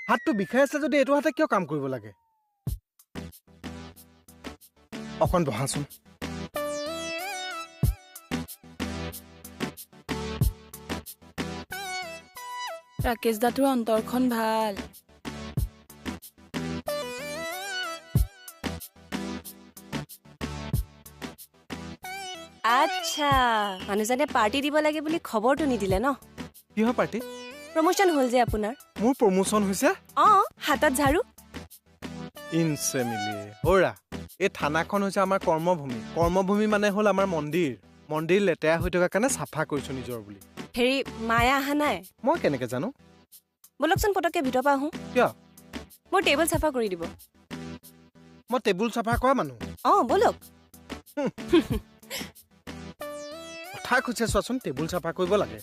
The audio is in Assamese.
হাতটো বিষাই আছে যদি এইটো হাতে কিয় কাম কৰিব লাগে অকণ বহাচোন ৰাকেশ দাটোৰ অন্তৰখন ভাল আচ্ছা মানুহজনে পাৰ্টি দিব লাগে বুলি খবৰটো নিদিলে ন কিহৰ পাৰ্টি প্ৰমোচন হ'ল যে আপোনাৰ মোৰ প্ৰমোচন হৈছে হাতত ঝাৰু ইনছে মিলিয়ে ওৰা এই থানাখন হৈছে আমাৰ কৰ্মভূমি মানে হ'ল আমাৰ মন্দিৰ লেতেৰা হৈ থকা কাৰণে চাফা কৰিছো নিজৰ বুলি হেৰি মায়া অহা নাই মই কেনেকে জানো বলকচোন পটককে ভিতৰ পৰা আহোঁ কিয় মোৰ টেবুল চাফা কৰি দিব মই টেবুল চাফা কৰা মানুহ বলক কথা কৈছে চোৱাচোন টেবুল চাফা কৰিব লাগে